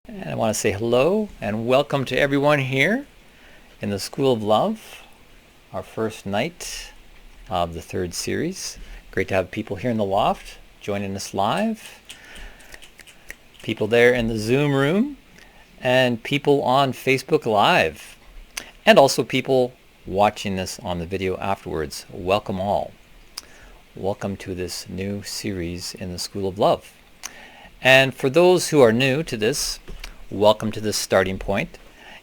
And I want to say hello and welcome to everyone here in the School of Love, our first night of the third series. Great to have people here in the loft joining us live, people there in the Zoom room, and people on Facebook Live, and also people watching this on the video afterwards. Welcome all. Welcome to this new series in the School of Love. And for those who are new to this, welcome to this starting point.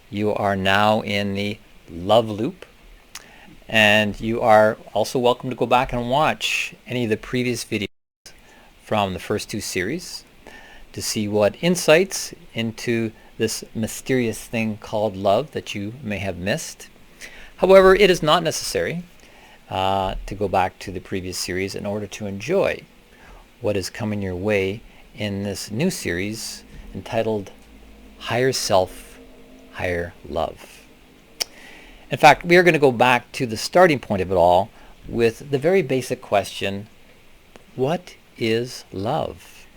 You are now in the love loop, and you are also welcome to go back and watch any of the previous videos from the first two series to see what insights into this mysterious thing called love that you may have missed. However, it is not necessary to go back to the previous series in order to enjoy what is coming your way in this new series entitled Higher Self, Higher Love. In fact, we are going to go back to the starting point of it all with the very basic question, what is love?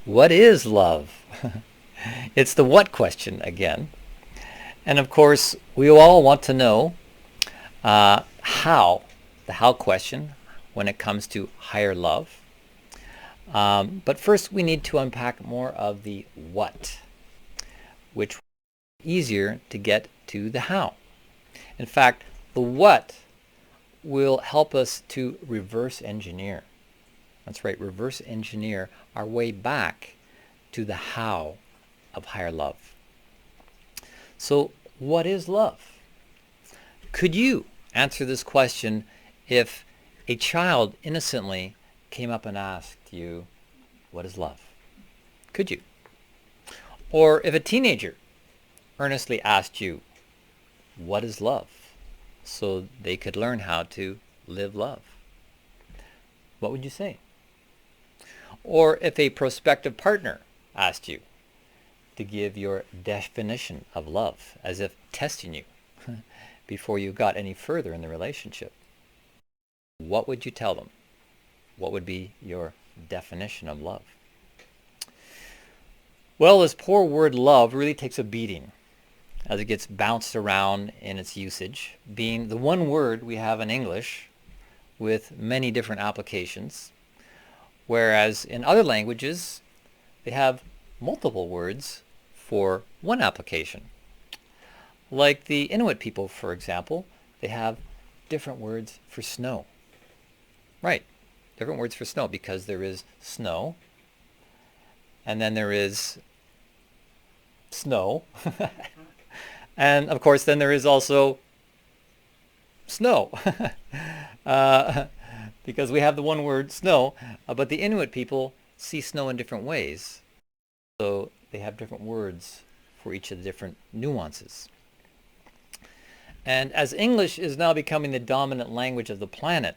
What is love? It's the what question again. And of course, we all want to know how, the how question, when it comes to higher love. But first we need to unpack more of the what, which is easier to get to the how. In fact, the what will help us to reverse engineer. That's right, reverse engineer our way back to the how of higher love. So what is love? Could you answer this question if a child innocently came up and asked you, what is love? Could you? Or if a teenager earnestly asked you, what is love? So they could learn how to live love. What would you say? Or if a prospective partner asked you to give your definition of love, as if testing you before you got any further in the relationship, what would you tell them? What would be your definition of love? Well, this poor word love really takes a beating as it gets bounced around in its usage, being the one word we have in English with many different applications, whereas in other languages they have multiple words for one application. Like the Inuit people, for example, they have different words for snow. Right. Different words for snow because there is snow, and then there is snow, and of course then there is also snow, because we have the one word snow, but the Inuit people see snow in different ways, so they have different words for each of the different nuances. And as English is now becoming the dominant language of the planet,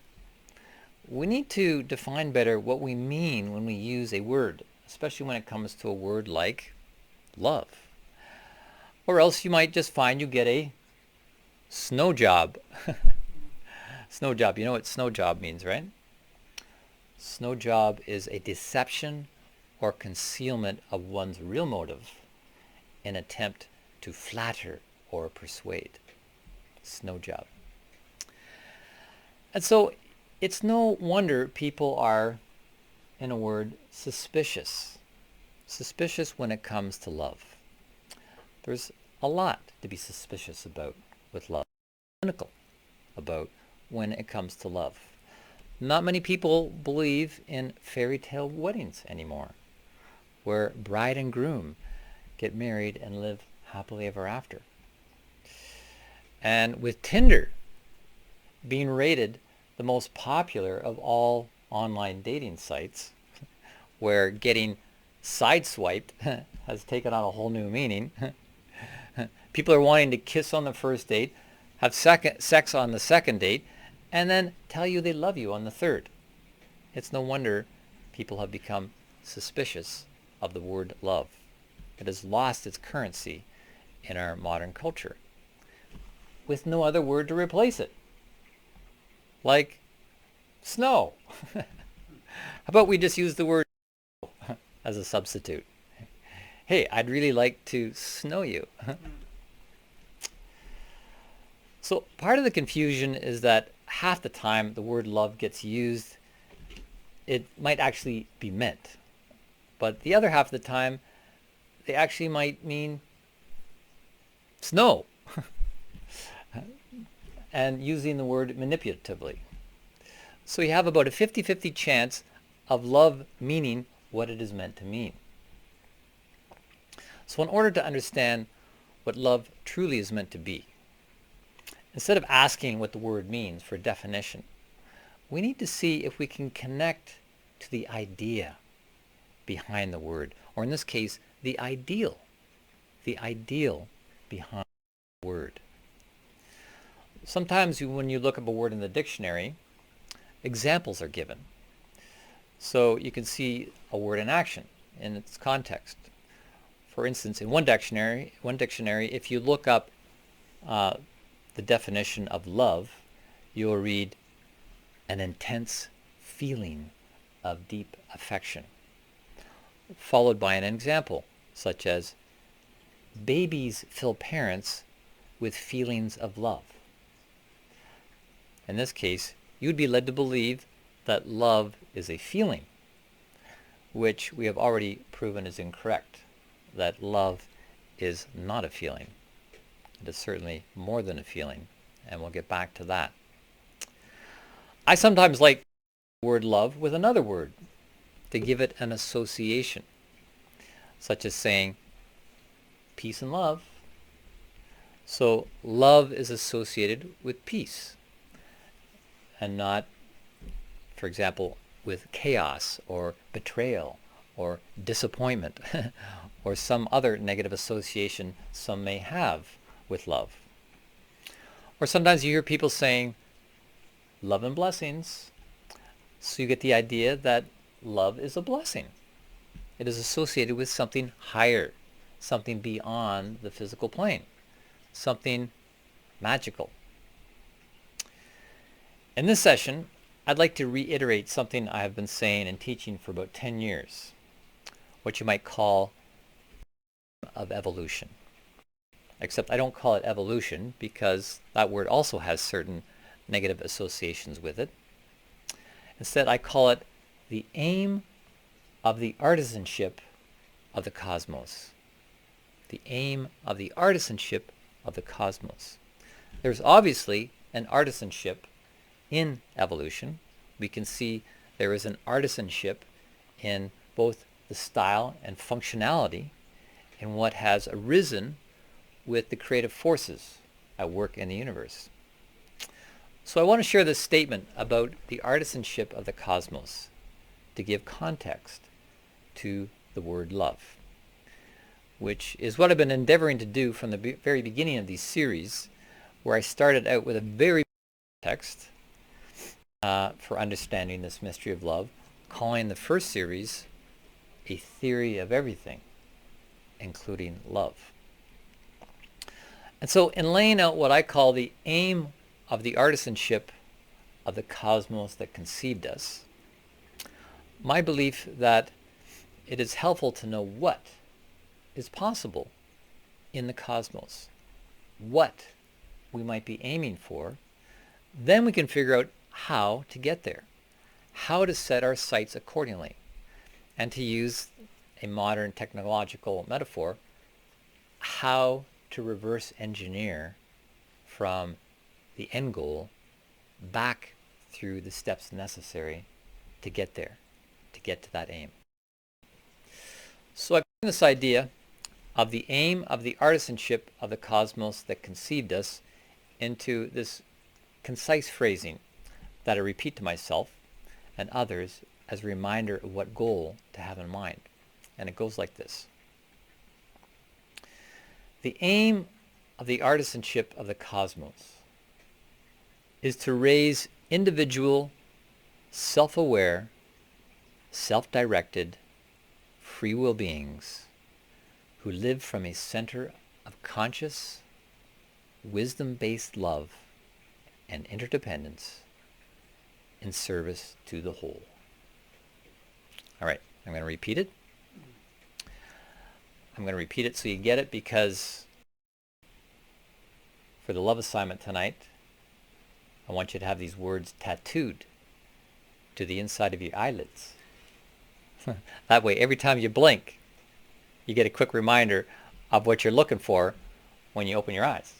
we need to define better what we mean when we use a word, especially when it comes to a word like love. Or else you might just find you get a snow job. Snow job, you know what snow job means, right? Snow job is a deception or concealment of one's real motive in an attempt to flatter or persuade. Snow job. And so it's no wonder people are, in a word, suspicious. Suspicious when it comes to love. There's a lot to be suspicious about with love. Cynical about when it comes to love. Not many people believe in fairy tale weddings anymore, where bride and groom get married and live happily ever after. And with Tinder being rated the most popular of all online dating sites, where getting sideswiped has taken on a whole new meaning. People are wanting to kiss on the first date, have sex on the second date, and then tell you they love you on the third. It's no wonder people have become suspicious of the word love. It has lost its currency in our modern culture, with no other word to replace it. Like snow. How about we just use the word as a substitute? hey, I'd really like to snow you. So part of the confusion is that half the time the word love gets used, it might actually be meant. But the other half of the time, they actually might mean snow. And using the word manipulatively. So you have about a 50-50 chance of love meaning what it is meant to mean. So in order to understand what love truly is meant to be, instead of asking what the word means for definition, we need to see if we can connect to the idea behind the word, or in this case, the ideal behind the word. Sometimes when you look up a word in the dictionary, examples are given. So you can see a word in action in its context. For instance, in one dictionary, if you look up the definition of love, you'll read an intense feeling of deep affection, followed by an example such as babies fill parents with feelings of love. In this case, you'd be led to believe that love is a feeling, which we have already proven is incorrect, that love is not a feeling. It is certainly more than a feeling, and we'll get back to that. I sometimes like the word love with another word to give it an association, such as saying peace and love. So love is associated with peace and not, for example, with chaos or betrayal or disappointment or some other negative association some may have with love. Or sometimes you hear people saying love and blessings. So you get the idea that love is a blessing. It is associated with something higher, something beyond the physical plane, something magical. In this session, I'd like to reiterate something I have been saying and teaching for about 10 years, what you might call of evolution. Except I don't call it evolution because that word also has certain negative associations with it. Instead, I call it the aim of the artisanship of the cosmos. The aim of the artisanship of the cosmos. There's obviously an artisanship in evolution. We can see there is an artisanship in both the style and functionality in what has arisen with the creative forces at work in the universe. So I want to share this statement about the artisanship of the cosmos to give context to the word love, which is what I've been endeavoring to do from the very beginning of these series, where I started out with a very text for understanding this mystery of love, calling the first series a theory of everything, including love. And so in laying out what I call the aim of the artisanship of the cosmos that conceived us, my belief that it is helpful to know what is possible in the cosmos, what we might be aiming for, then we can figure out how to get there, how to set our sights accordingly, and to use a modern technological metaphor, how to reverse engineer from the end goal back through the steps necessary to get there, to get to that aim. So I bring this idea of the aim of the artisanship of the cosmos that conceived us into this concise phrasing that I repeat to myself and others as a reminder of what goal to have in mind. And it goes like this. The aim of the artisanship of the cosmos is to raise individual, self-aware, self-directed, free will beings who live from a center of conscious, wisdom-based love and interdependence in service to the whole. All right, I'm going to repeat it. I'm going to repeat it so you get it, because for the love assignment tonight, I want you to have these words tattooed to the inside of your eyelids. That way, every time you blink, you get a quick reminder of what you're looking for when you open your eyes.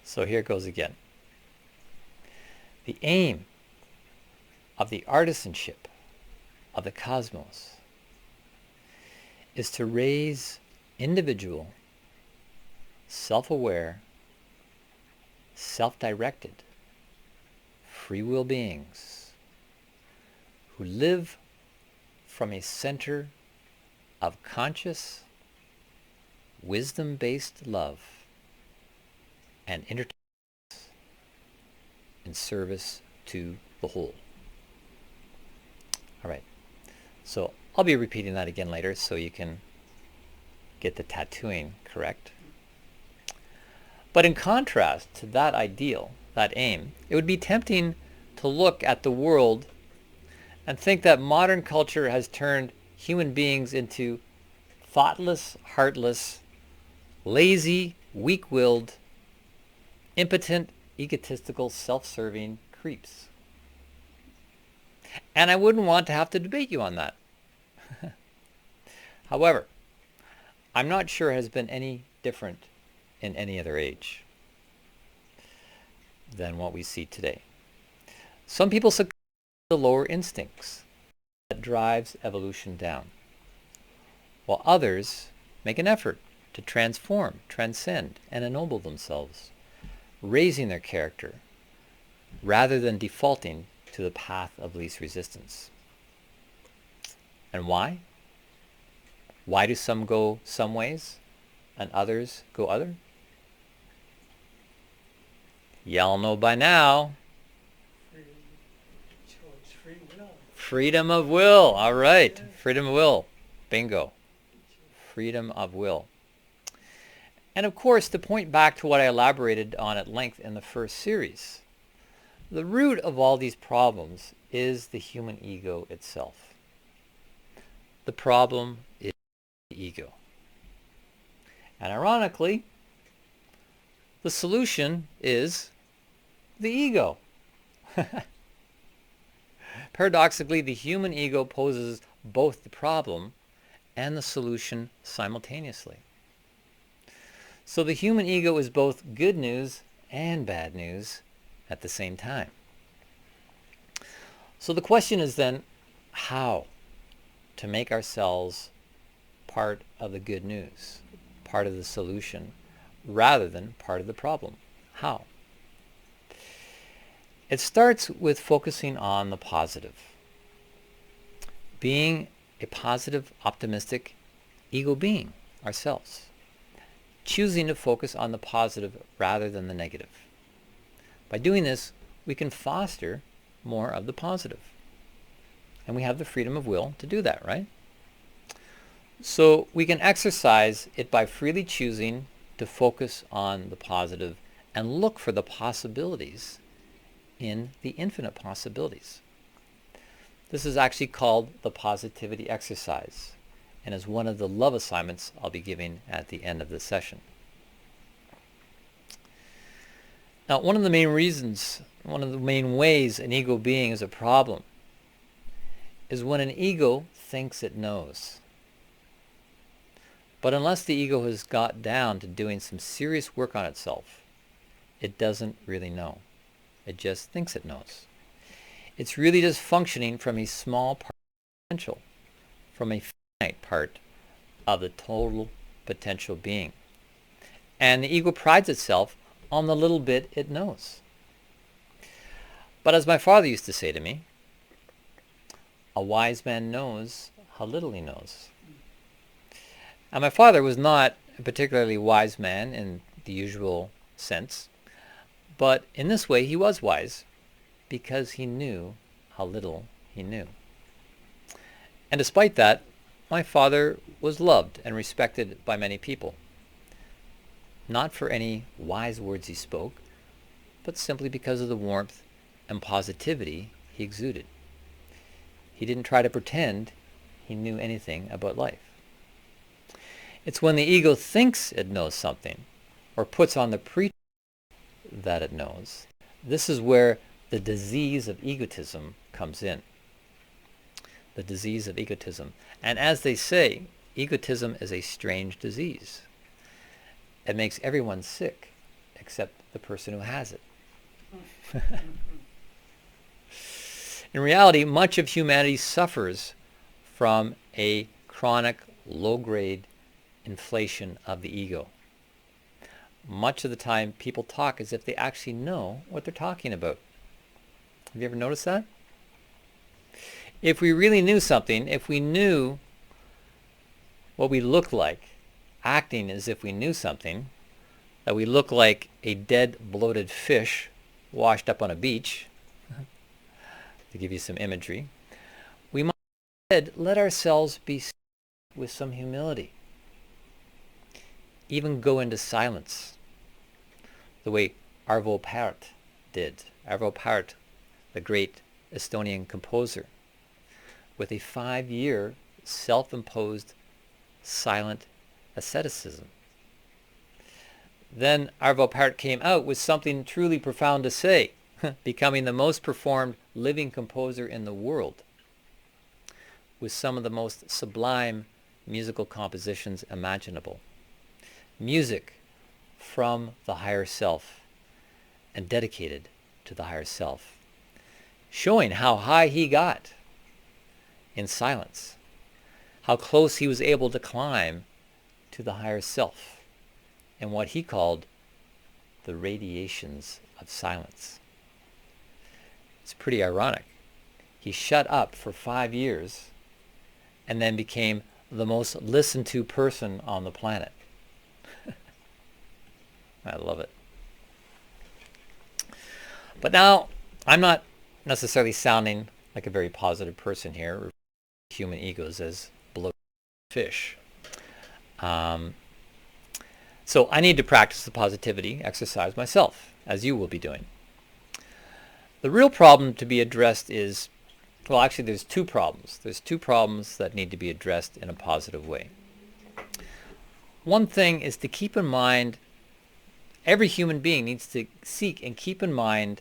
So here it goes again. The aim of the artisanship of the cosmos is to raise individual, self-aware, self-directed, free will beings who live from a center of conscious, wisdom-based love and interdependence in service to the whole. All right, so I'll be repeating that again later so you can get the tattooing correct. But in contrast to that ideal, that aim, it would be tempting to look at the world and think that modern culture has turned human beings into thoughtless, heartless, lazy, weak-willed, impotent, egotistical, self-serving creeps. And I wouldn't want to have to debate you on that. However, I'm not sure it has been any different in any other age than what we see today. Some people succumb to the lower instincts that drives evolution down, while others make an effort to transform, transcend, and ennoble themselves, raising their character rather than defaulting to the path of least resistance. And why? Why do some go some ways and others go other? Y'all know by now. Freedom of will. All right. Freedom of will. Bingo. Freedom of will. And of course, to point back to what I elaborated on at length in the first series, the root of all these problems is the human ego itself. The problem is the ego. And ironically, the solution is the ego. Paradoxically, the human ego poses both the problem and the solution simultaneously. So the human ego is both good news and bad news at the same time. So the question is then, how to make ourselves part of the good news, part of the solution, rather than part of the problem? How? It starts with focusing on the positive. Being a positive, optimistic ego being ourselves. Choosing to focus on the positive rather than the negative. By doing this, we can foster more of the positive. And we have the freedom of will to do that, right? So we can exercise it by freely choosing to focus on the positive and look for the possibilities in the infinite possibilities. This is actually called the positivity exercise, and is one of the love assignments I'll be giving at the end of this session. Now, one of the main ways an ego being is a problem is when an ego thinks it knows. But unless the ego has got down to doing some serious work on itself, it doesn't really know. It just thinks it knows. It's really just functioning from a small part of potential, from a finite part of the total potential being. And the ego prides itself on the little bit it knows. But as my father used to say to me, a wise man knows how little he knows. And my father was not a particularly wise man in the usual sense, but in this way he was wise because he knew how little he knew. And despite that, my father was loved and respected by many people. Not for any wise words he spoke, but simply because of the warmth and positivity he exuded. He didn't try to pretend he knew anything about life. It's when the ego thinks it knows something or puts on the pretense that it knows. This is where the disease of egotism comes in. The disease of egotism. And as they say, egotism is a strange disease. It makes everyone sick except the person who has it. In reality, much of humanity suffers from a chronic, low-grade inflation of the ego. Much of the time, people talk as if they actually know what they're talking about. Have you ever noticed that? If we really knew something, if we knew what we look like, acting as if we knew something, that we look like a dead, bloated fish washed up on a beach, to give you some imagery, we might instead let ourselves be with some humility. Even go into silence, the way Arvo Pärt did. Arvo Pärt, the great Estonian composer, with a 5-year self-imposed silent asceticism. Then Arvo Pärt came out with something truly profound to say, becoming the most performed living composer in the world, with some of the most sublime musical compositions imaginable. Music from the higher self and dedicated to the higher self, showing how high he got in silence, how close he was able to climb to the higher self and what he called the radiations of silence. It's pretty ironic. He shut up for 5 years and then became the most listened to person on the planet. I love it. But now, I'm not necessarily sounding like a very positive person here, human egos as bloated fish. So I need to practice the positivity exercise myself, as you will be doing. The real problem to be addressed is, well, actually there's two problems. There's two problems that need to be addressed in a positive way. One thing is to keep in mind, every human being needs to seek and keep in mind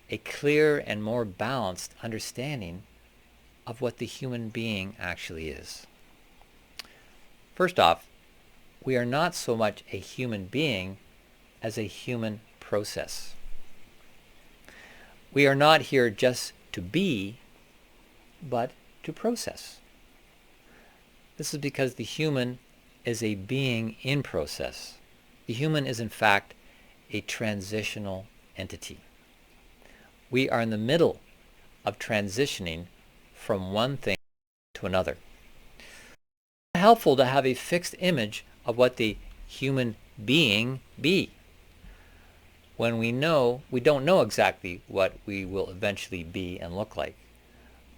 a clear and more balanced understanding of what the human being actually is. First off, we are not so much a human being as a human process. We are not here just to be, but to process. This is because the human is a being in process. The human is in fact a transitional entity. We are in the middle of transitioning from one thing to another. It's helpful to have a fixed image of what the human being be. When we don't know exactly what we will eventually be and look like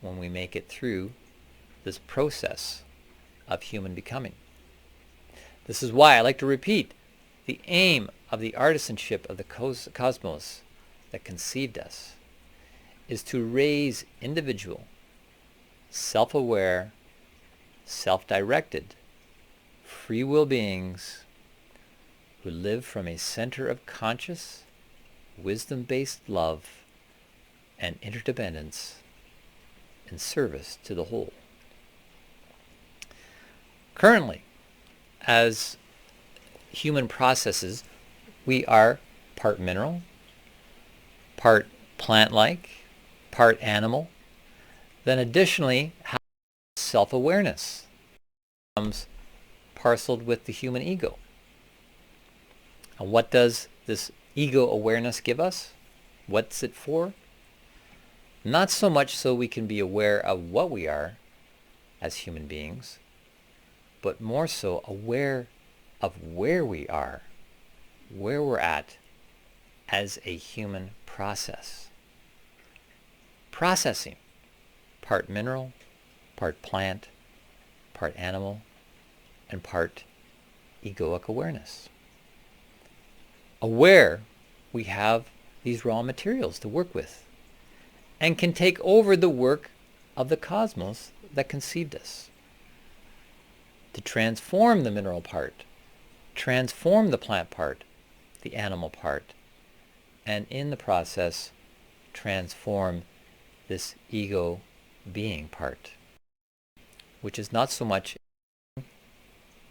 when we make it through this process of human becoming. This is why I like to repeat, the aim of the artisanship of the cosmos that conceived us is to raise individual, self-aware, self-directed, free will beings who live from a center of conscious, wisdom-based love and interdependence in service to the whole. Currently, as human processes, we are part mineral, part plant-like, part animal. Then additionally, self-awareness comes parceled with the human ego. And what does this ego awareness give us? What's it for? Not so much so we can be aware of what we are as human beings, but more so aware of where we are, where we're at as a human process. Processing, part mineral, part plant, part animal, and part egoic awareness. Aware we have these raw materials to work with and can take over the work of the cosmos that conceived us. to transform the mineral part, transform the plant part, the animal part, and in the process transform this ego being part, which is not so much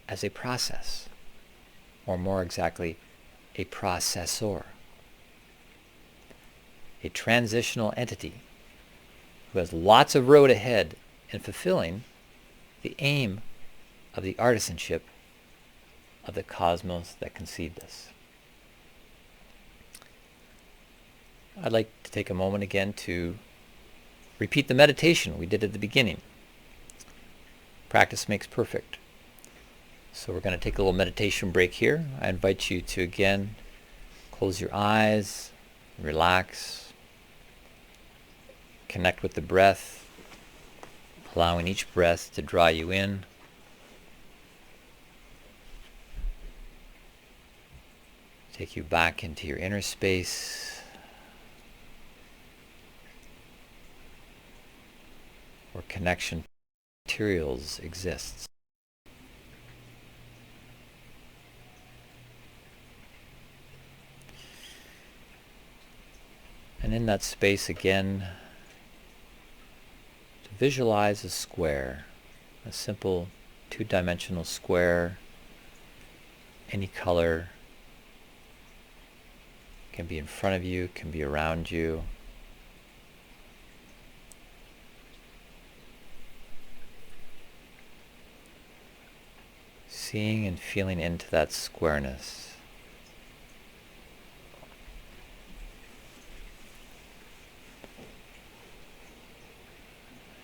as a process, or more exactly, a processor, a transitional entity who has lots of road ahead in fulfilling the aim of the artisanship of the cosmos that conceived us. I'd like to take a moment again to repeat the meditation we did at the beginning. Practice makes perfect. So we're going to take a little meditation break here. I invite you to again close your eyes, relax, connect with the breath, allowing each breath to draw you in, take you back into your inner space, where connection to materials exists. And in that space again, to visualize a square, a simple two-dimensional square, any color, can be in front of you, can be around you. Seeing and feeling into that squareness.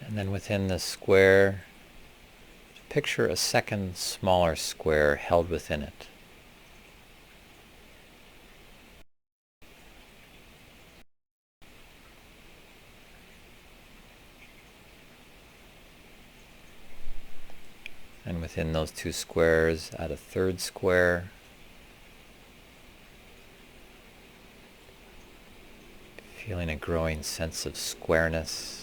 And then within the square, picture a second smaller square held within it. And within those two squares, add a third square. Feeling a growing sense of squareness.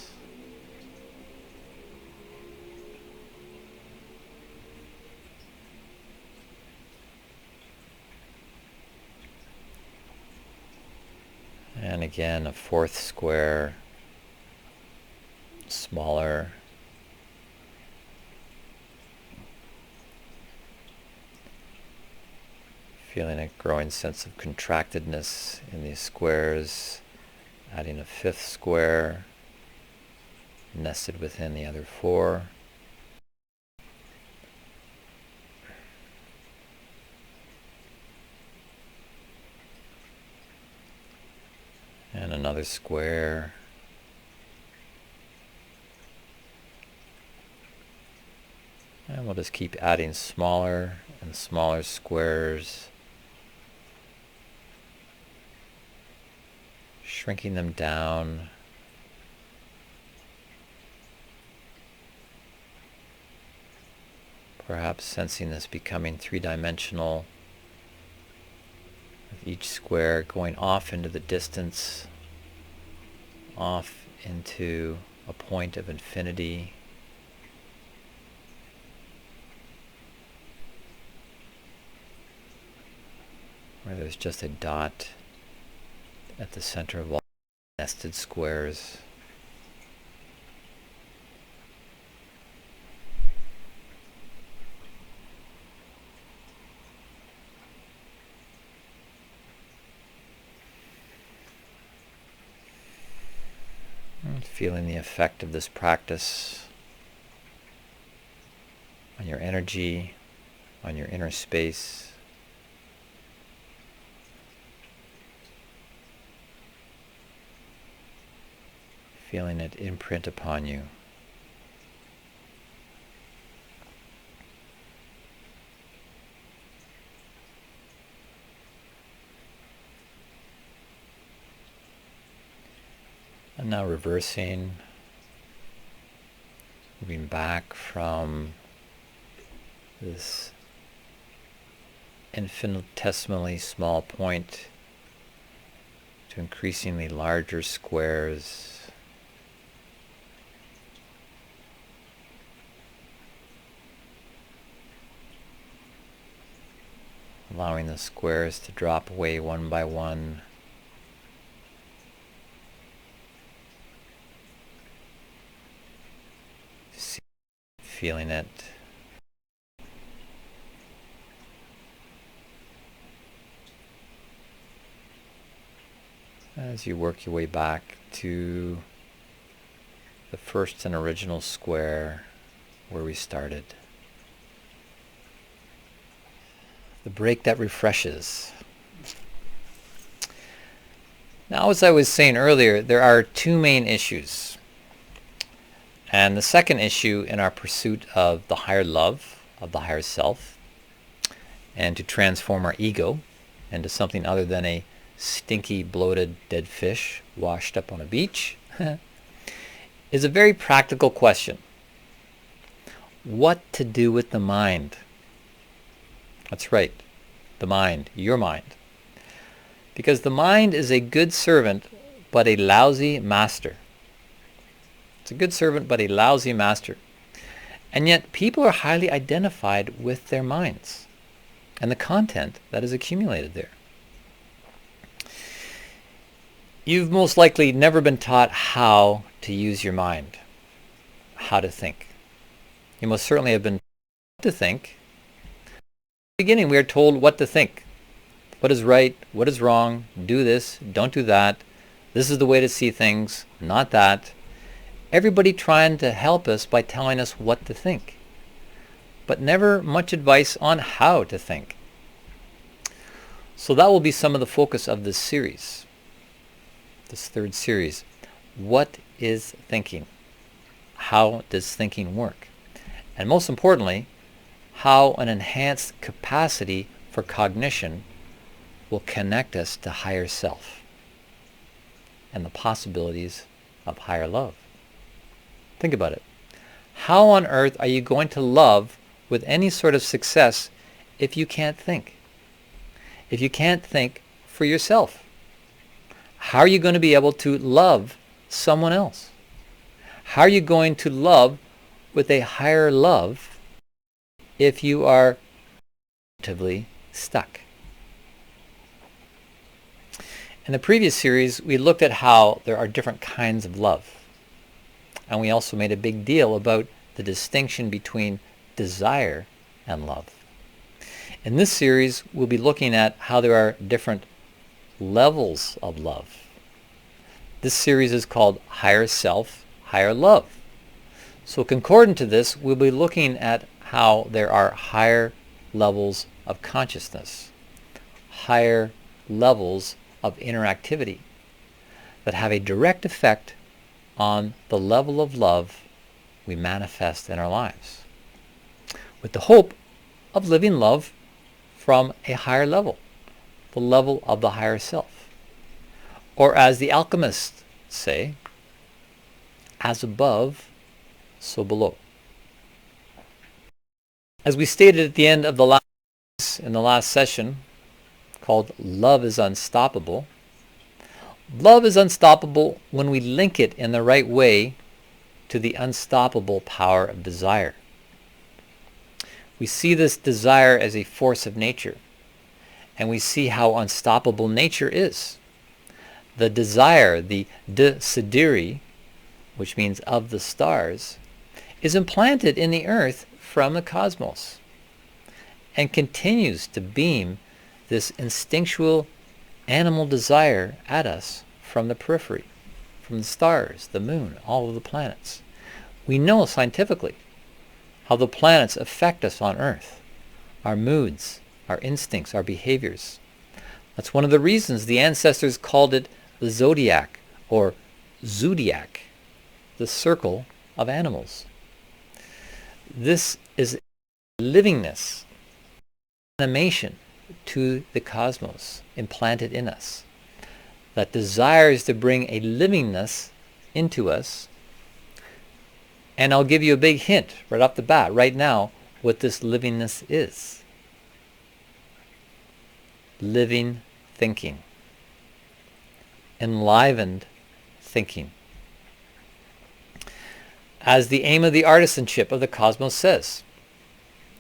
And again, a fourth square, smaller. Feeling a growing sense of contractedness in these squares, adding a fifth square, nested within the other four. And another square. And we'll just keep adding smaller and smaller squares, shrinking them down, perhaps sensing this becoming three-dimensional, with each square going off into the distance, off into a point of infinity. Where there's just a dot at the center of all nested squares. And feeling the effect of this practice on your energy, on your inner space. Feeling it imprint upon you. And now reversing, moving back from this infinitesimally small point to increasingly larger squares. allowing the squares to drop away one by one. Feeling it. As you work your way back to the first and original square where we started. The break that refreshes. Now, as I was saying earlier, there are two main issues. And the second issue in our pursuit of the higher love, of the higher self, and to transform our ego into something other than a stinky, bloated, dead fish washed up on a beach, is a very practical question. What to do with the mind? That's right, the mind, your mind. Because the mind is a good servant, but a lousy master. It's a good servant, but a lousy master. And yet people are highly identified with their minds and the content that is accumulated there. You've most likely never been taught how to use your mind, how to think. You most certainly have been taught to think. At the beginning, we are told what to think. What is right, what is wrong, do this, don't do that. This is the way to see things, not that. Everybody trying to help us by telling us what to think, but never much advice on how to think. So that will be some of the focus of this series, this third series. What is thinking? How does thinking work? And most importantly, how an enhanced capacity for cognition will connect us to higher self and the possibilities of higher love. Think about it. How on earth are you going to love with any sort of success if you can't think? If you can't think for yourself? How are you going to be able to love someone else? How are you going to love with a higher love if you are relatively stuck? In the previous series, we looked at how there are different kinds of love. And we also made a big deal about the distinction between desire and love. In this series, we'll be looking at how there are different levels of love. This series is called Higher Self, Higher Love. So concordant to this, we'll be looking at how there are higher levels of consciousness, higher levels of interactivity that have a direct effect on the level of love we manifest in our lives, with the hope of living love from a higher level, the level of the higher self. Or as the alchemists say, as above, so below. As we stated at the end of the last session, called Love is Unstoppable, love is unstoppable when we link it in the right way to the unstoppable power of desire. We see this desire as a force of nature, and we see how unstoppable nature is. The desire, the desideri, which means of the stars, is implanted in the earth from the cosmos and continues to beam this instinctual animal desire at us from the periphery, from the stars, the moon, all of the planets. We know scientifically how the planets affect us on Earth, our moods, our instincts, our behaviors. That's one of the reasons the ancestors called it the zodiac, or zodiac, the circle of animals. This is livingness, animation to the cosmos implanted in us that desires to bring a livingness into us. And I'll give you a big hint right off the bat, right now, what this livingness is. Living thinking. Enlivened thinking. As the aim of the artisanship of the cosmos says,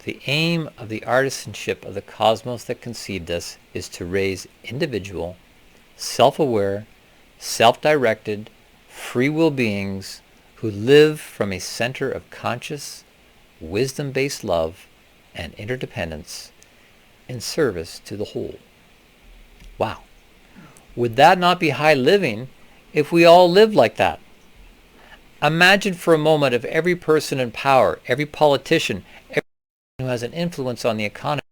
The aim of the artisanship of the cosmos that conceived us is to raise individual, self-aware, self-directed, free will beings who live from a center of conscious, wisdom-based love and interdependence in service to the whole. Wow. Would that not be high living if we all lived like that? Imagine for a moment if every person in power, every politician, everyone who has an influence on the economy,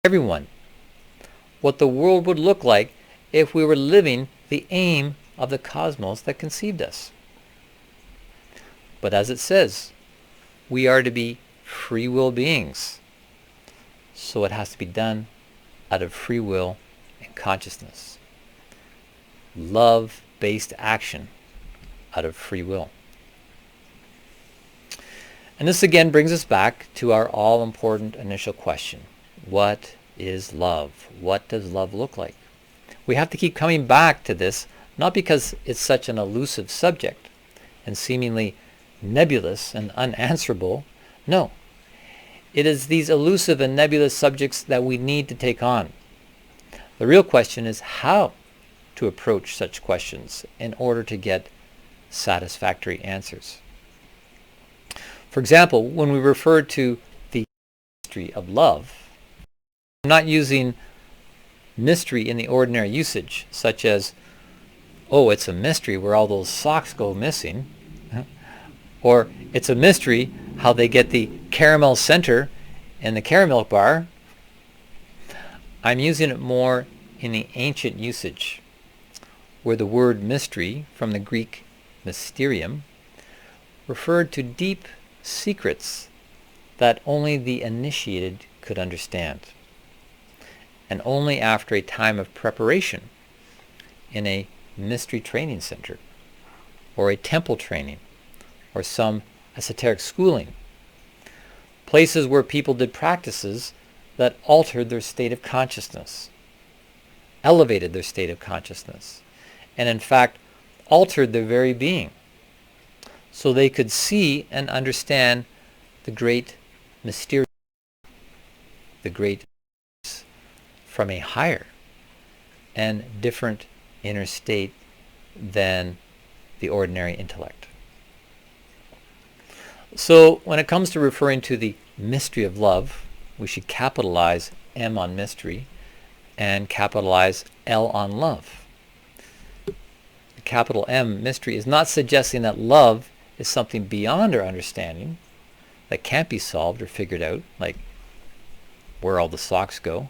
everyone, what the world would look like if we were living the aim of the cosmos that conceived us. But as it says, we are to be free will beings. So it has to be done out of free will and consciousness. Love-based action out of free will. And this again brings us back to our all-important initial question. What is love? What does love look like? We have to keep coming back to this, not because it's such an elusive subject and seemingly nebulous and unanswerable. No. It is these elusive and nebulous subjects that we need to take on. The real question is how to approach such questions in order to get satisfactory answers. For example, when we refer to the mystery of love, I'm not using mystery in the ordinary usage, such as, oh, it's a mystery where all those socks go missing, or it's a mystery how they get the caramel center in the caramel bar. I'm using it more in the ancient usage, where the word mystery, from the Greek mysterium, referred to deep secrets that only the initiated could understand, and only after a time of preparation in a mystery training center, or a temple training, or some esoteric schooling, places where people did practices that altered their state of consciousness, elevated their state of consciousness, and in fact altered their very being, so they could see and understand the great mysterious, the great from a higher and different inner state than the ordinary intellect. So when it comes to referring to the mystery of love, we should capitalize M on mystery and capitalize L on love. The capital M, mystery, is not suggesting that love is something beyond our understanding that can't be solved or figured out, like where all the socks go,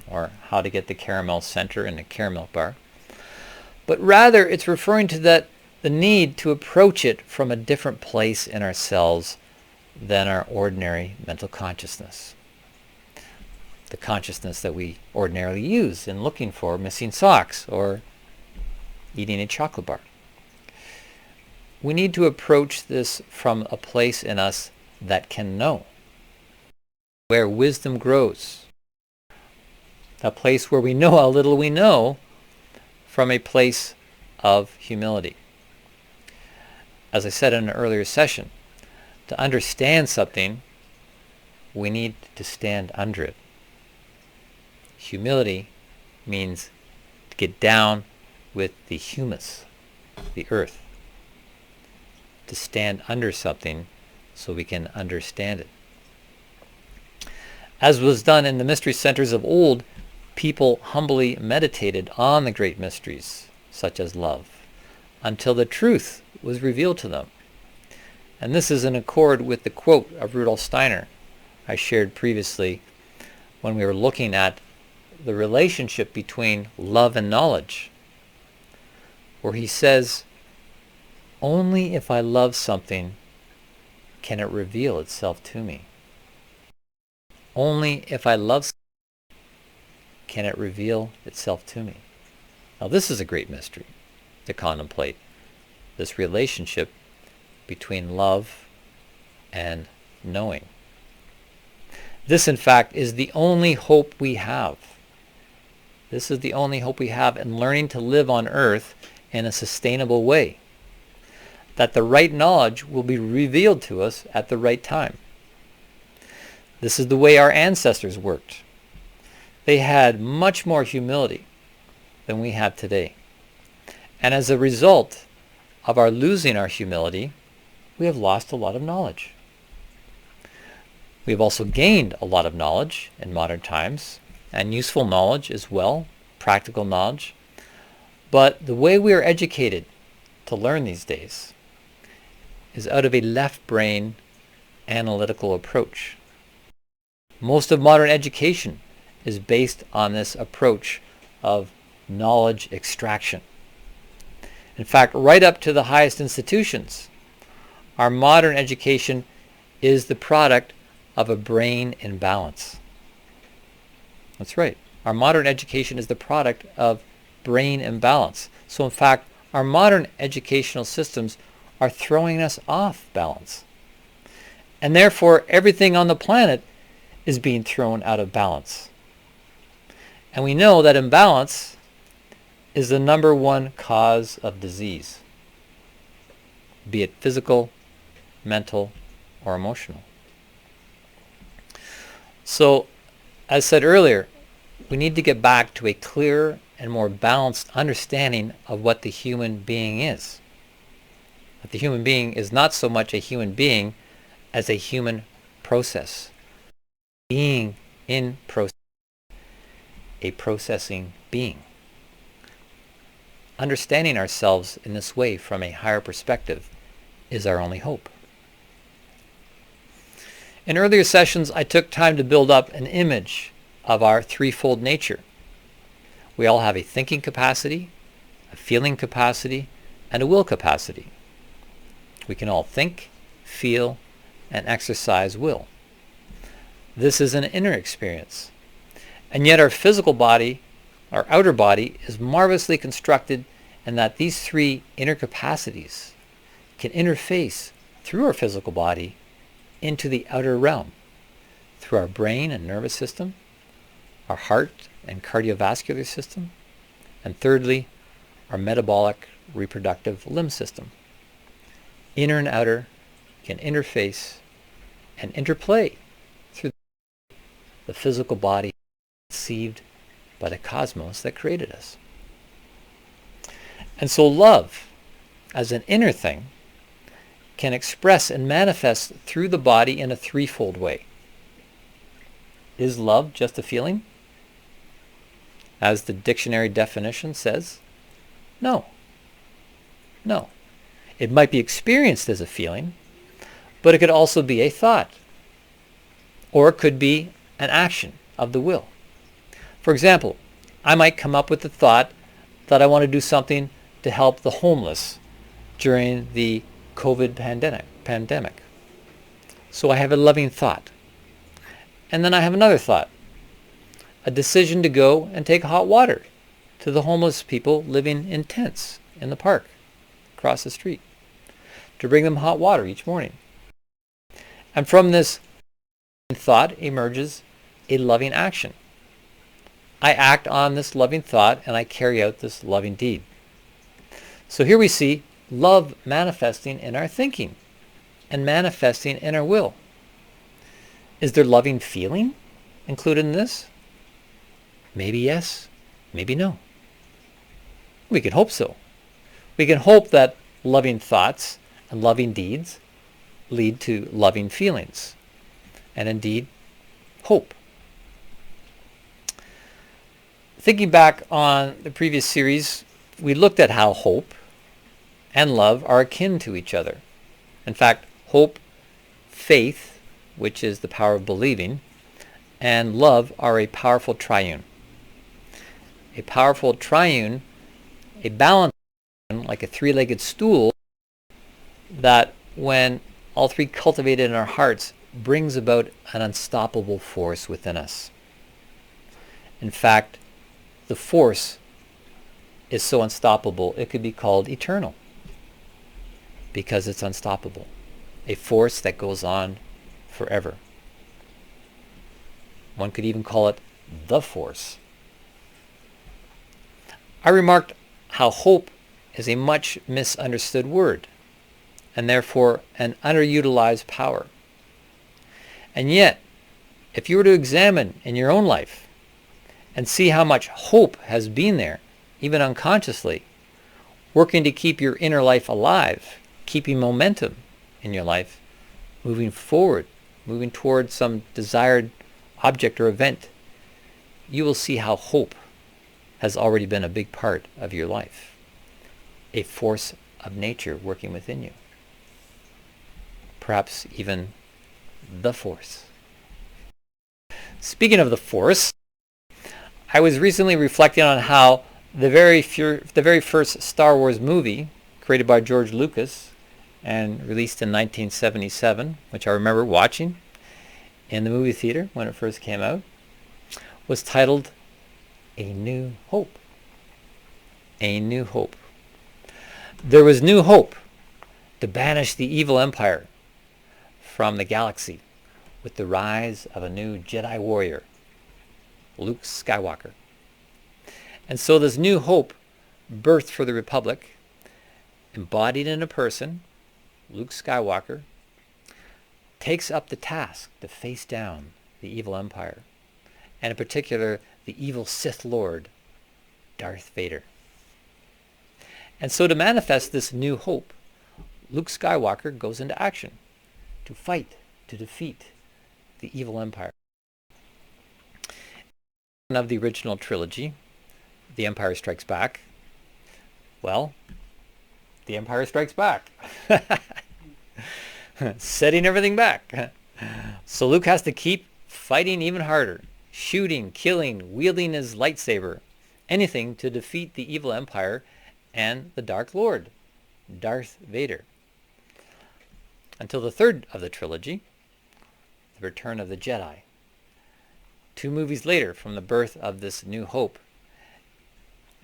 or how to get the caramel center in the caramel bar. But rather, it's referring to the need to approach it from a different place in ourselves than our ordinary mental consciousness. The consciousness that we ordinarily use in looking for missing socks or eating a chocolate bar. We need to approach this from a place in us that can know, where wisdom grows. A place where we know how little we know, from a place of humility. As I said in an earlier session, to understand something, we need to stand under it. Humility means to get down with the humus, the earth, to stand under something so we can understand it. As was done in the mystery centers of old, people humbly meditated on the great mysteries, such as love, until the truth was revealed to them. And this is in accord with the quote of Rudolf Steiner I shared previously when we were looking at the relationship between love and knowledge, where he says, only if I love something can it reveal itself to me. Only if I love something can it reveal itself to me. Now this is a great mystery to contemplate, this relationship between love and knowing. This, in fact, is the only hope we have. This is the only hope we have in learning to live on earth in a sustainable way, that the right knowledge will be revealed to us at the right time. This is the way our ancestors worked. They had much more humility than we have today. And as a result of our losing our humility, we have lost a lot of knowledge. We have also gained a lot of knowledge in modern times, and useful knowledge as well, practical knowledge. But the way we are educated to learn these days is out of a left brain analytical approach. Most of modern education is based on this approach of knowledge extraction. In fact, right up to the highest institutions, our modern education is the product of a brain imbalance. That's right. Our modern education is the product of brain imbalance. So in fact, our modern educational systems are throwing us off balance. And therefore, everything on the planet is being thrown out of balance. And we know that imbalance is the number one cause of disease, be it physical, mental, or emotional. So, as said earlier, we need to get back to a clearer and more balanced understanding of what the human being is. That the human being is not so much a human being as a human process. Being in process, a processing being. Understanding ourselves in this way from a higher perspective is our only hope. In earlier sessions, I took time to build up an image of our threefold nature. We all have a thinking capacity, a feeling capacity, and a will capacity. We can all think, feel, and exercise will. This is an inner experience. And yet our physical body, our outer body, is marvelously constructed in that these three inner capacities can interface through our physical body into the outer realm, through our brain and nervous system, our heart and cardiovascular system, and thirdly, our metabolic reproductive limb system. Inner and outer can interface and interplay through the physical body conceived by the cosmos that created us. And so love, as an inner thing, can express and manifest through the body in a threefold way. Is love just a feeling? As the dictionary definition says, no. No. It might be experienced as a feeling, but it could also be a thought, or it could be an action of the will. For example, I might come up with the thought that I want to do something to help the homeless during the COVID pandemic. So I have a loving thought. And then I have another thought, a decision to go and take hot water to the homeless people living in tents in the park across the street, to bring them hot water each morning. And from this thought emerges a loving action. I act on this loving thought and I carry out this loving deed. So here we see love manifesting in our thinking and manifesting in our will. Is there loving feeling included in this? Maybe yes, maybe no. We can hope so. We can hope that loving thoughts and loving deeds lead to loving feelings and indeed hope. Thinking back on the previous series, we looked at how hope and love are akin to each other. In fact, hope, faith, which is the power of believing, and love are a powerful triune. A powerful triune, a balanced, like a three-legged stool, that when all three cultivated in our hearts brings about an unstoppable force within us. In fact, the force is so unstoppable it could be called eternal because it's unstoppable. A force that goes on forever. One could even call it the force. I remarked how hope is a much misunderstood word and therefore an underutilized power. And yet, if you were to examine in your own life and see how much hope has been there, even unconsciously, working to keep your inner life alive, keeping momentum in your life, moving forward, moving towards some desired object or event, you will see how hope has already been a big part of your life, a force of nature working within you, perhaps even the force. Speaking of the force, I was recently reflecting on how the very first Star Wars movie, created by George Lucas and released in 1977, which I remember watching in the movie theater when it first came out, was titled A New Hope. A New Hope. There was new hope to banish the evil empire from the galaxy with the rise of a new Jedi warrior, Luke Skywalker. And so this new hope, birthed for the Republic, embodied in a person, Luke Skywalker, takes up the task to face down the evil empire, and in particular, the evil Sith Lord, Darth Vader. And so to manifest this new hope, Luke Skywalker goes into action to fight, to defeat the evil empire. Of the original trilogy, The Empire Strikes Back, well, The Empire Strikes Back. Setting everything back. So Luke has to keep fighting even harder, shooting, killing, wielding his lightsaber, anything to defeat the evil empire and the Dark Lord, Darth Vader. Until the third of the trilogy, The Return of the Jedi. 2 movies later, from the birth of this new hope,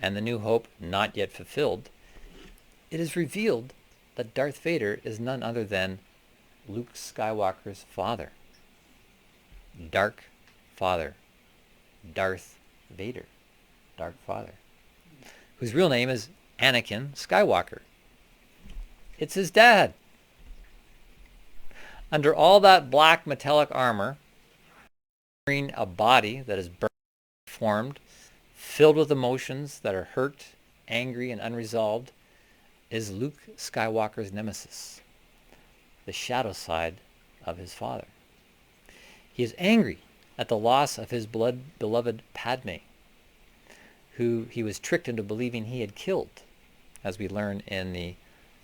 and the new hope not yet fulfilled, it is revealed that Darth Vader is none other than Luke Skywalker's father. Dark Father. Darth Vader. Dark Father. Whose real name is Anakin Skywalker. It's his dad. Under all that black metallic armor, wearing a body that is burned, formed, filled with emotions that are hurt, angry, and unresolved, is Luke Skywalker's nemesis, the shadow side of his father. He is angry at the loss of his beloved Padme, who he was tricked into believing he had killed, as we learn in the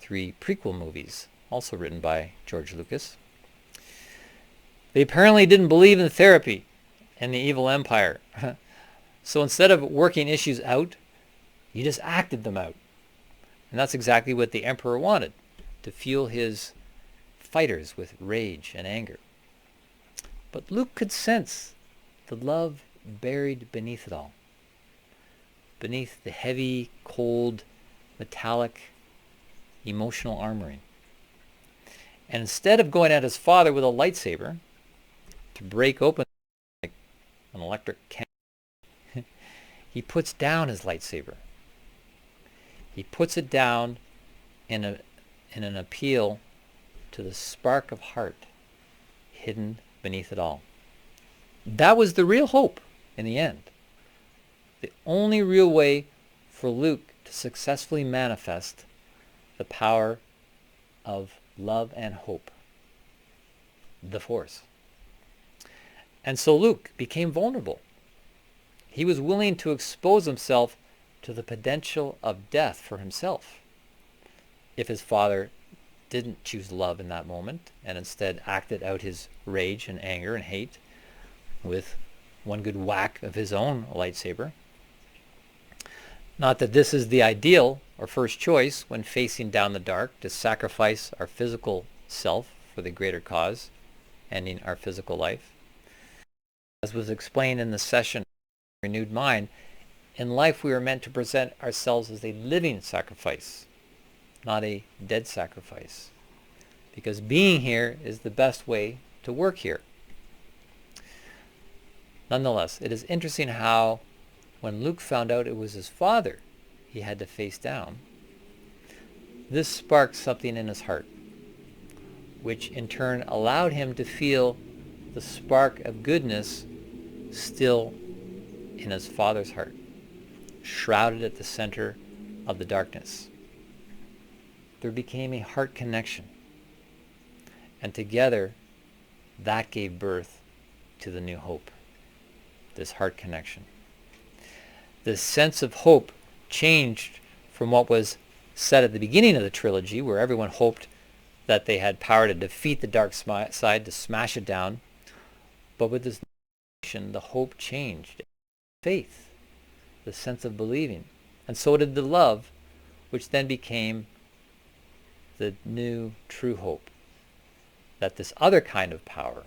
3 prequel movies, also written by George Lucas. They apparently didn't believe in therapy and the evil empire. So instead of working issues out, he just acted them out. And that's exactly what the emperor wanted, to fuel his fighters with rage and anger. But Luke could sense the love buried beneath it all, beneath the heavy, cold, metallic, emotional armoring. And instead of going at his father with a lightsaber to break open like an electric can, he puts down his lightsaber. He puts it down in an appeal to the spark of heart hidden beneath it all. That was the real hope in the end. The only real way for Luke to successfully manifest the power of love and hope. The Force. And so Luke became vulnerable. He was willing to expose himself to the potential of death for himself if his father didn't choose love in that moment and instead acted out his rage and anger and hate with one good whack of his own lightsaber. Not that this is the ideal or first choice when facing down the dark, to sacrifice our physical self for the greater cause, ending our physical life. As was explained in the session, Renewed Mind, in life we are meant to present ourselves as a living sacrifice, not a dead sacrifice. Because being here is the best way to work here. Nonetheless, it is interesting how when Luke found out it was his father he had to face down, this sparked something in his heart, which in turn allowed him to feel the spark of goodness still in his father's heart, shrouded at the center of the darkness. There became a heart connection. And together, that gave birth to the new hope, this heart connection. This sense of hope changed from what was said at the beginning of the trilogy, where everyone hoped that they had power to defeat the dark side, to smash it down. But with this the hope changed. Faith, the sense of believing. And so did the love, which then became the new true hope. That this other kind of power,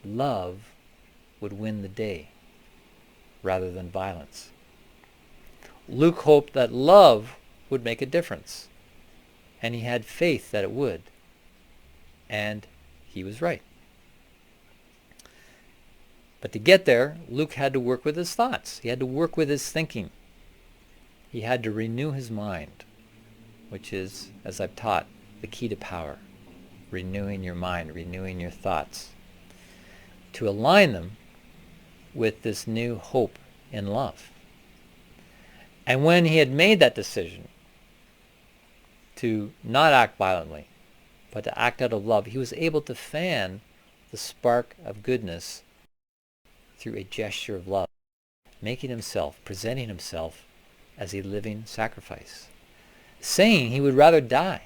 love, would win the day rather than violence. Luke hoped that love would make a difference, and he had faith that it would, and he was right. But to get there, Luke had to work with his thoughts. He had to work with his thinking. He had to renew his mind, which is, as I've taught, the key to power. Renewing your mind, renewing your thoughts, to align them with this new hope in love. And when he had made that decision to not act violently, but to act out of love, he was able to fan the spark of goodness through a gesture of love, presenting himself as a living sacrifice, saying he would rather die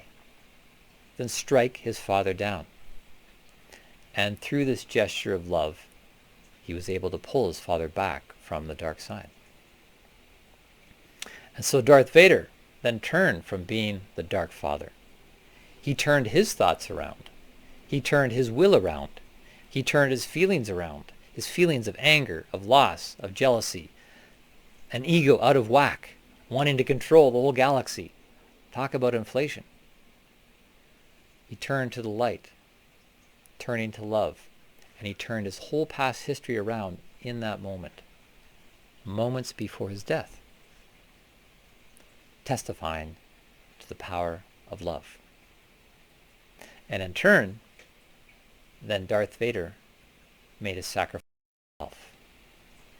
than strike his father down. And through this gesture of love, he was able to pull his father back from the dark side. And so Darth Vader then turned from being the dark father. He turned his thoughts around. He turned his will around. He turned his feelings around. His feelings of anger, of loss, of jealousy, an ego out of whack, wanting to control the whole galaxy. Talk about inflation. He turned to the light, turning to love, and he turned his whole past history around in that moment, moments before his death, testifying to the power of love. And in turn, then Darth Vader made a sacrifice of himself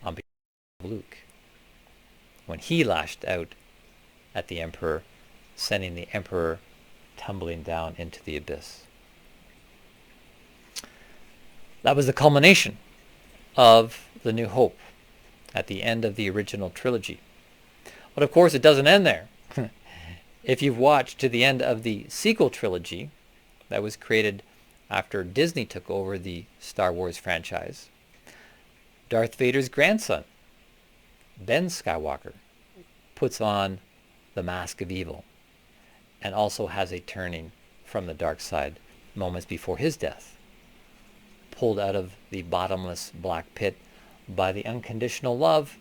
on behalf of Luke when he lashed out at the Emperor, sending the Emperor tumbling down into the abyss. That was the culmination of the New Hope at the end of the original trilogy. But of course it doesn't end there. If you've watched to the end of the sequel trilogy that was created after Disney took over the Star Wars franchise, Darth Vader's grandson, Ben Skywalker, puts on the mask of evil and also has a turning from the dark side moments before his death, pulled out of the bottomless black pit by the unconditional love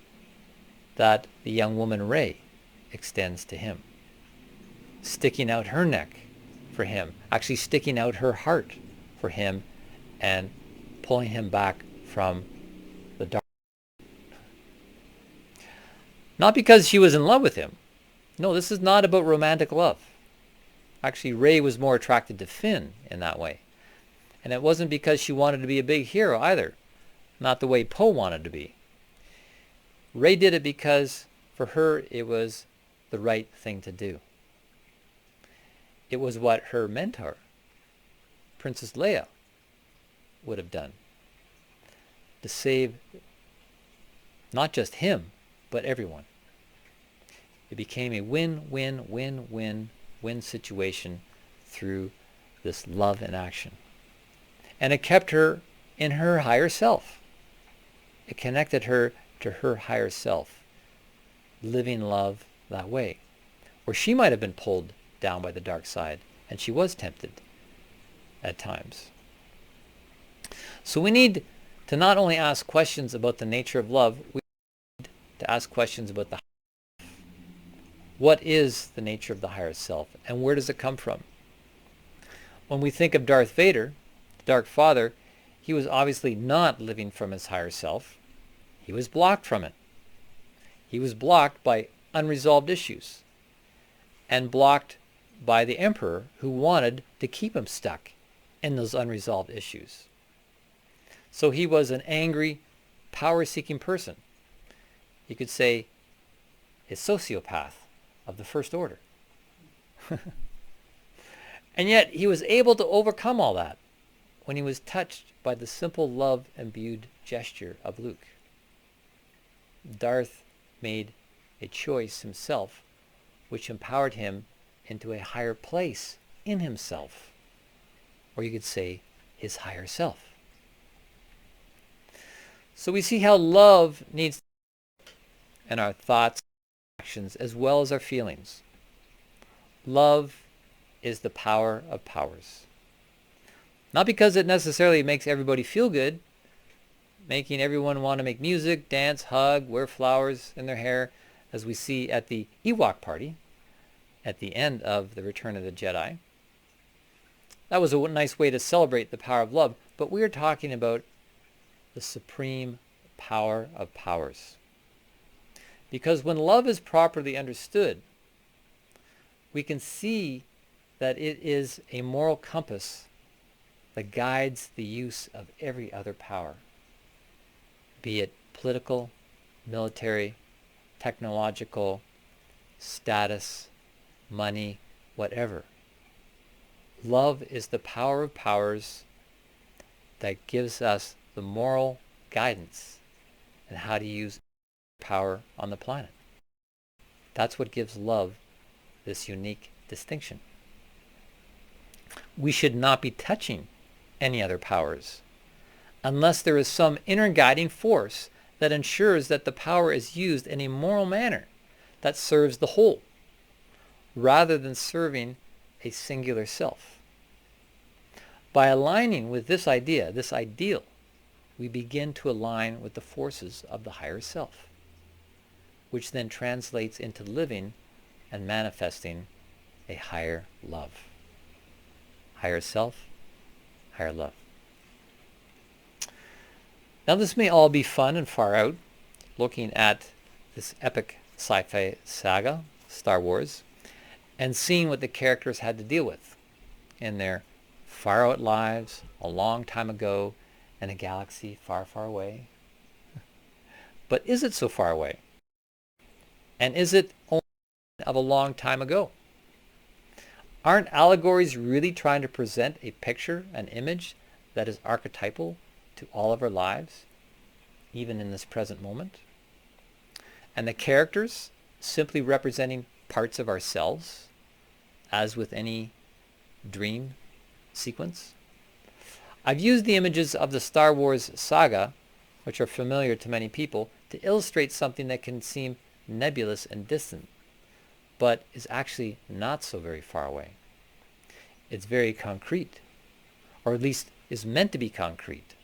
that the young woman Rey extends to him, sticking out her neck for him, actually sticking out her heart for him and pulling him back from the dark. Not because she was in love with him. No, this is not about romantic love. Actually, Rey was more attracted to Finn in that way. And it wasn't because she wanted to be a big hero either. Not the way Poe wanted to be. Rey did it because for her it was the right thing to do. It was what her mentor, Princess Leia, would have done. To save not just him, but everyone. It became a win-win-win-win-win situation through this love in action. And it kept her in her higher self. It connected her to her higher self, living love that way. Where she might have been pulled down by the dark side, and she was tempted at times. So we need to not only ask questions about the nature of love, we need to ask questions about the what is the nature of the higher self, and where does it come from? When we think of Darth Vader, the Dark Father, he was obviously not living from his higher self. He was blocked from it. He was blocked by unresolved issues and blocked by the Emperor, who wanted to keep him stuck in those unresolved issues. So he was an angry, power-seeking person. You could say a sociopath of the first order. And yet he was able to overcome all that when he was touched by the simple love-imbued gesture of Luke. Darth made a choice himself which empowered him into a higher place in himself, or you could say his higher self. So we see how love needs in our thoughts and actions as well as our feelings. Love is the power of powers. Not because it necessarily makes everybody feel good, making everyone want to make music, dance, hug, wear flowers in their hair, as we see at the Ewok party at the end of The Return of the Jedi. That was a nice way to celebrate the power of love, but we are talking about the supreme power of powers. Because when love is properly understood, we can see that it is a moral compass that guides the use of every other power, be it political, military, technological, status, money, whatever. Love is the power of powers that gives us the moral guidance and how to use power on the planet. That's what gives love this unique distinction. We should not be touching any other powers unless there is some inner guiding force that ensures that the power is used in a moral manner that serves the whole, rather than serving a singular self. By aligning with this idea, this ideal, we begin to align with the forces of the higher self, which then translates into living and manifesting a higher love. Higher self, higher love. Now this may all be fun and far out, looking at this epic sci-fi saga, Star Wars, and seeing what the characters had to deal with in their far out lives a long time ago in a galaxy far, far away. But is it so far away? And is it only of a long time ago? Aren't allegories really trying to present a picture, an image that is archetypal to all of our lives, even in this present moment? And the characters simply representing parts of ourselves, as with any dream sequence? I've used the images of the Star Wars saga, which are familiar to many people, to illustrate something that can seem nebulous and distant, but is actually not so very far away. It's very concrete, or at least is meant to be concrete.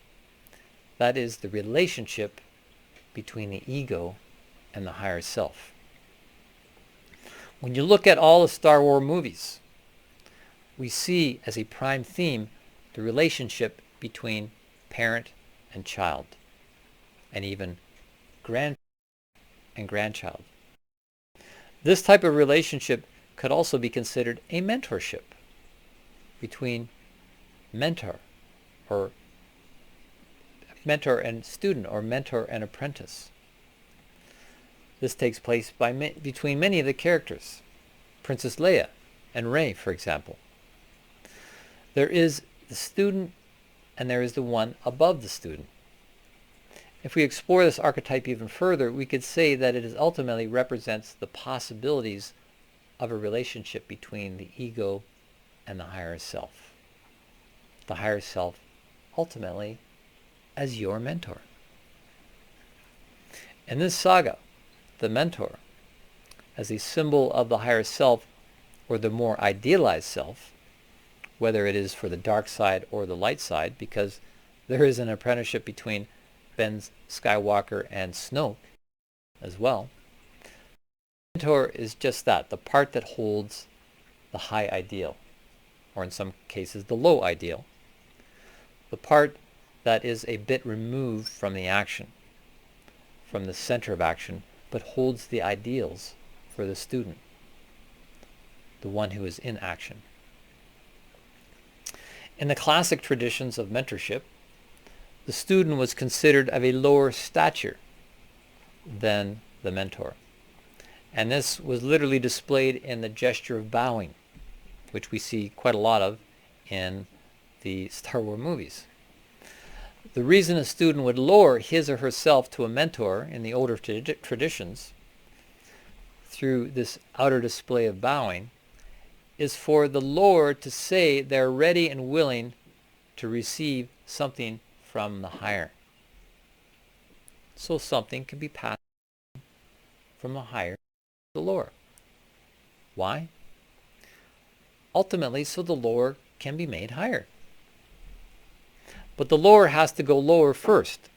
That is the relationship between the ego and the higher self. When you look at all the Star Wars movies, we see as a prime theme the relationship between parent and child, and even grandparent and grandchild. This type of relationship could also be considered a mentorship between mentor and student, or mentor and apprentice. This takes place between many of the characters, Princess Leia and Rey, for example. There is the student and there is the one above the student. If we explore this archetype even further, we could say that it ultimately represents the possibilities of a relationship between the ego and the higher self. The higher self ultimately as your mentor. In this saga, the mentor, as a symbol of the higher self or the more idealized self, whether it is for the dark side or the light side, because there is an apprenticeship between Ben Skywalker and Snoke as well. The mentor is just that, the part that holds the high ideal, or in some cases the low ideal. The part that is a bit removed from the action, from the center of action, but holds the ideals for the student, the one who is in action. In the classic traditions of mentorship, the student was considered of a lower stature than the mentor. And this was literally displayed in the gesture of bowing, which we see quite a lot of in the Star Wars movies. The reason a student would lower his or herself to a mentor in the older traditions through this outer display of bowing is for the lower to say they're ready and willing to receive something from the higher. So something can be passed from the higher to the lower. Why? Ultimately, so the lower can be made higher. But the lower has to go lower first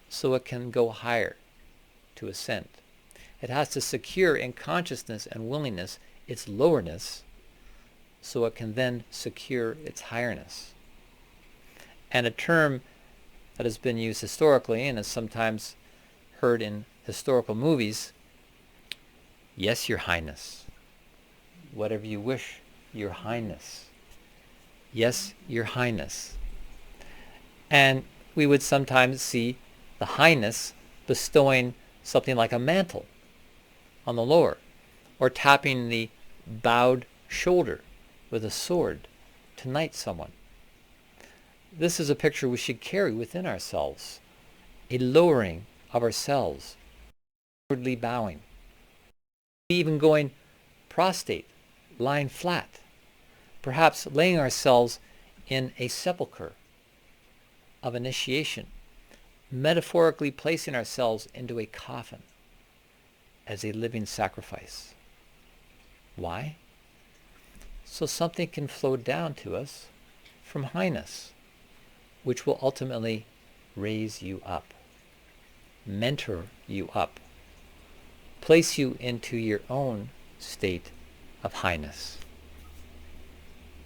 so it can go higher to ascend. It has to secure in consciousness and willingness its lowerness so it can then secure its highness. And a term that has been used historically and is sometimes heard in historical movies, yes, Your Highness. Whatever you wish, Your Highness. Yes, Your Highness. And we would sometimes see the highness bestowing something like a mantle on the lower, or tapping the bowed shoulder with a sword to knight someone. This is a picture we should carry within ourselves, a lowering of ourselves, outwardly bowing, even going prostrate, lying flat, perhaps laying ourselves in a sepulcher of initiation, metaphorically placing ourselves into a coffin as a living sacrifice. Why? So something can flow down to us from highness, which will ultimately raise you up, mentor you up, place you into your own state of highness.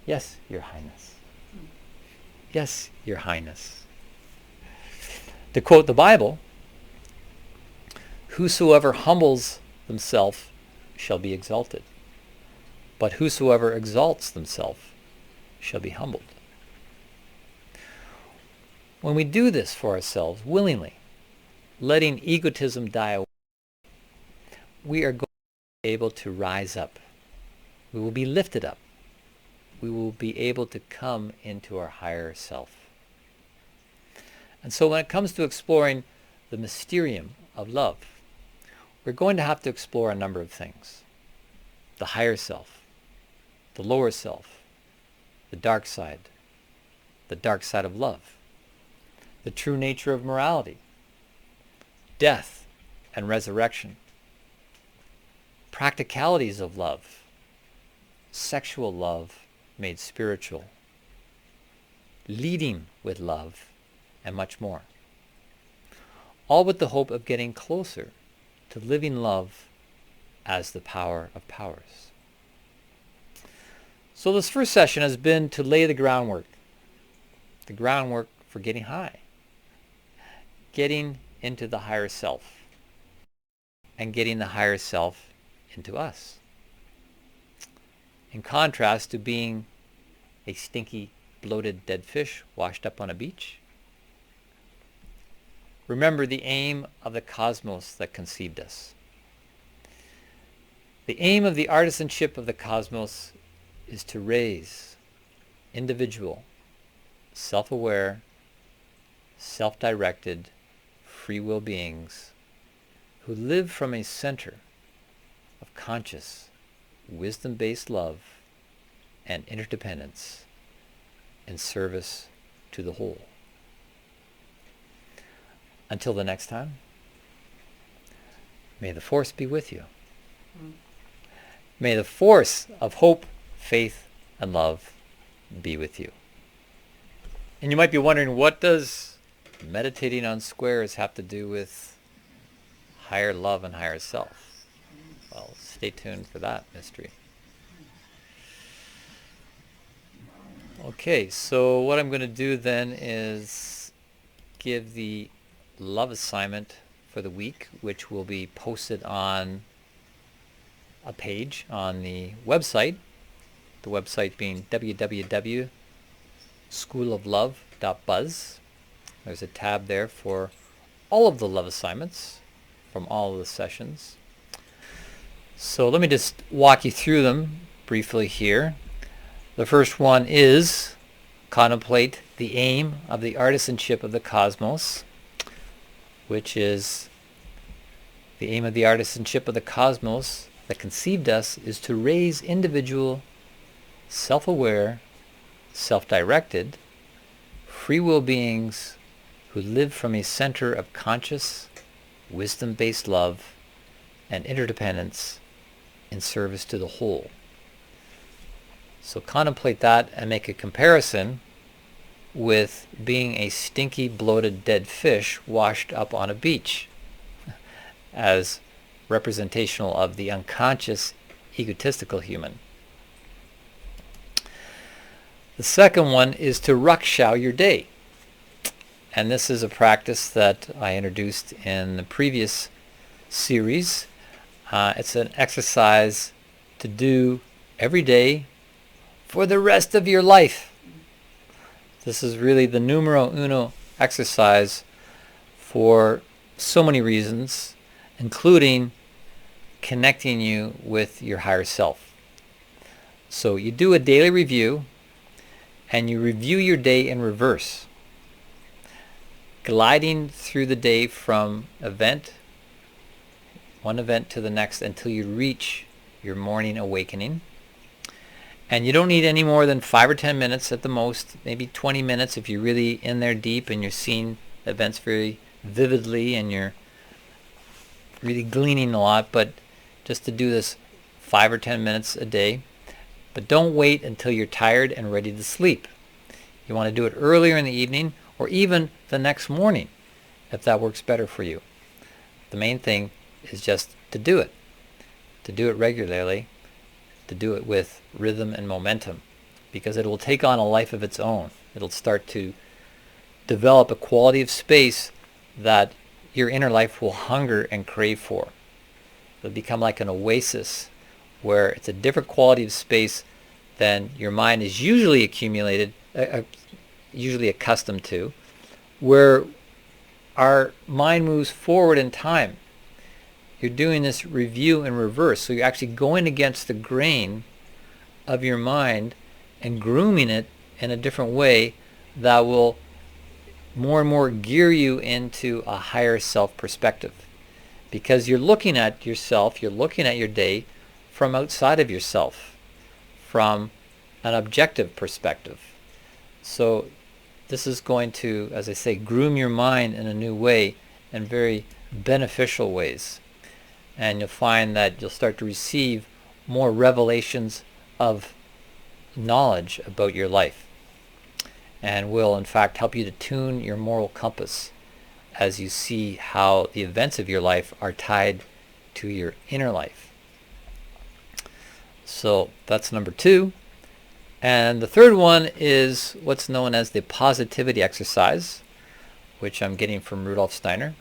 Yes, Your Highness. Yes, Your Highness. To quote the Bible, whosoever humbles himself shall be exalted, but whosoever exalts themselves shall be humbled. When we do this for ourselves willingly, letting egotism die away, we are going to be able to rise up. We will be lifted up. We will be able to come into our higher self. And so when it comes to exploring the mysterium of love, we're going to have to explore a number of things. The higher self, the lower self, the dark side of love, the true nature of morality, death and resurrection, practicalities of love, sexual love made spiritual, leading with love, and much more. All with the hope of getting closer to living love as the power of powers. So this first session has been to lay the groundwork for getting high, getting into the higher self, and getting the higher self into us. In contrast to being a stinky, bloated dead fish washed up on a beach, remember the aim of the cosmos that conceived us. The aim of the artisanship of the cosmos is to raise individual, self-aware, self-directed, free will beings who live from a center of conscious, wisdom-based love and interdependence in service to the whole. Until the next time, may the force be with you. May the force of hope, faith, and love be with you. And you might be wondering, what does meditating on squares have to do with higher love and higher self? Well, stay tuned for that mystery. Okay, so what I'm going to do then is give the love assignment for the week, which will be posted on a page on the website being www.schooloflove.buzz. There's a tab there for all of the love assignments from all of the sessions. So let me just walk you through them briefly here. The first one is contemplate the aim of the artisanship of the cosmos, which is the aim of the artisanship of the cosmos that conceived us is to raise individual, self-aware, self-directed, free will beings who live from a center of conscious, wisdom-based love and interdependence in service to the whole. So contemplate that and make a comparison with being a stinky, bloated, dead fish washed up on a beach as representational of the unconscious, egotistical human. The second one is to rukshow your day. And this is a practice that I introduced in the previous series. It's an exercise to do every day for the rest of your life. This is really the numero uno exercise for so many reasons, including connecting you with your higher self. So you do a daily review, and you review your day in reverse, gliding through the day from one event to the next until you reach your morning awakening. And you don't need any more than 5 or 10 minutes at the most, maybe 20 minutes if you're really in there deep and you're seeing events very vividly and you're really gleaning a lot, but just to do this 5 or 10 minutes a day. But don't wait until you're tired and ready to sleep. You want to do it earlier in the evening or even the next morning if that works better for you. The main thing is just to do it regularly, to do it with rhythm and momentum, because it will take on a life of its own. It'll start to develop a quality of space that your inner life will hunger and crave for. It'll become like an oasis where it's a different quality of space than your mind is usually usually accustomed to, where our mind moves forward in time. You're doing this review in reverse, so you're actually going against the grain of your mind and grooming it in a different way that will more and more gear you into a higher self perspective, because you're looking at yourself, you're looking at your day from outside of yourself, from an objective perspective. So this is going to, as I say, groom your mind in a new way, in very beneficial ways. And you'll find that you'll start to receive more revelations of knowledge about your life, and will in fact help you to tune your moral compass as you see how the events of your life are tied to your inner life. So that's number 2. And the third one is what's known as the positivity exercise, which I'm getting from Rudolf Steiner.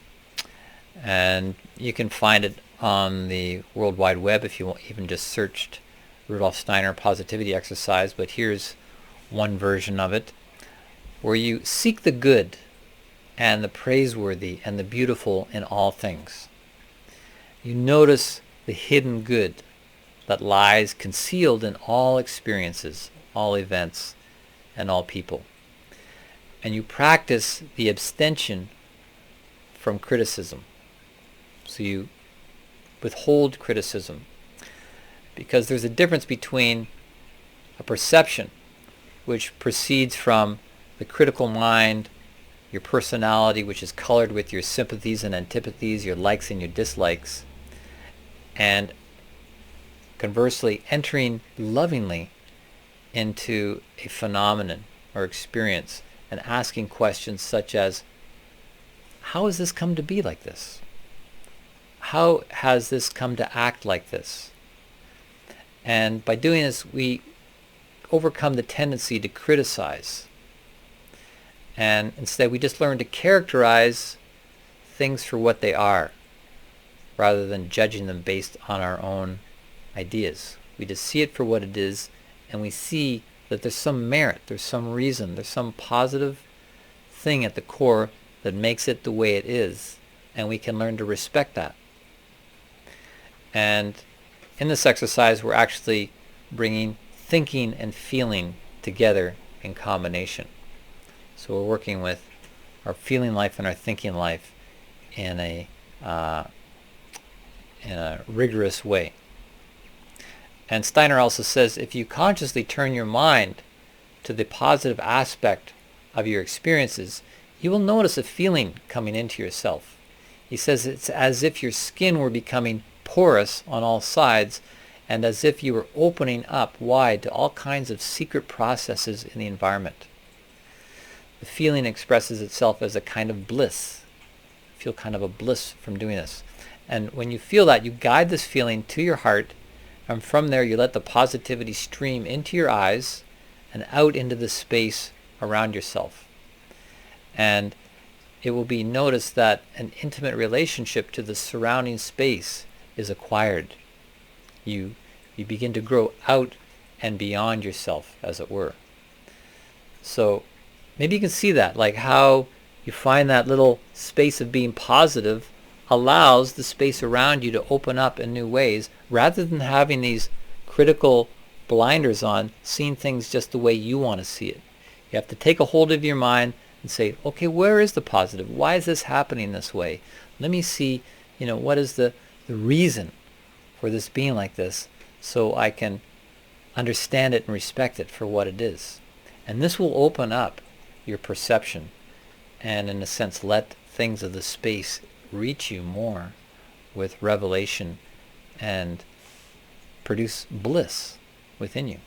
And you can find it on the World Wide Web if you even just searched Rudolf Steiner positivity exercise. But here's one version of it, where you seek the good and the praiseworthy and the beautiful in all things. You notice the hidden good that lies concealed in all experiences, all events, and all people. And you practice the abstention from criticism. So you withhold criticism, because there's a difference between a perception which proceeds from the critical mind, your personality, which is colored with your sympathies and antipathies, your likes and your dislikes, and conversely entering lovingly into a phenomenon or experience and asking questions such as, how has this come to be like this? How has this come to act like this? And by doing this, we overcome the tendency to criticize. And instead, we just learn to characterize things for what they are, rather than judging them based on our own ideas. We just see it for what it is, and we see that there's some merit, there's some reason, there's some positive thing at the core that makes it the way it is, and we can learn to respect that. And in this exercise, we're actually bringing thinking and feeling together in combination. So we're working with our feeling life and our thinking life in a rigorous way. And Steiner also says, if you consciously turn your mind to the positive aspect of your experiences, you will notice a feeling coming into yourself. He says it's as if your skin were becoming porous on all sides, and as if you were opening up wide to all kinds of secret processes in the environment. The feeling expresses itself as a kind of bliss. You feel kind of a bliss from doing this. And when you feel that, you guide this feeling to your heart, and from there you let the positivity stream into your eyes and out into the space around yourself. And it will be noticed that an intimate relationship to the surrounding space is acquired. You begin to grow out and beyond yourself, as it were. So maybe you can see that, like how you find that little space of being positive allows the space around you to open up in new ways, rather than having these critical blinders on, seeing things just the way you want to see it. You have to take a hold of your mind and say, okay, where is the positive? Why is this happening this way? Let me see, what is the reason for this being like this, so I can understand it and respect it for what it is. And this will open up your perception and, in a sense, let things of the space reach you more with revelation and produce bliss within you.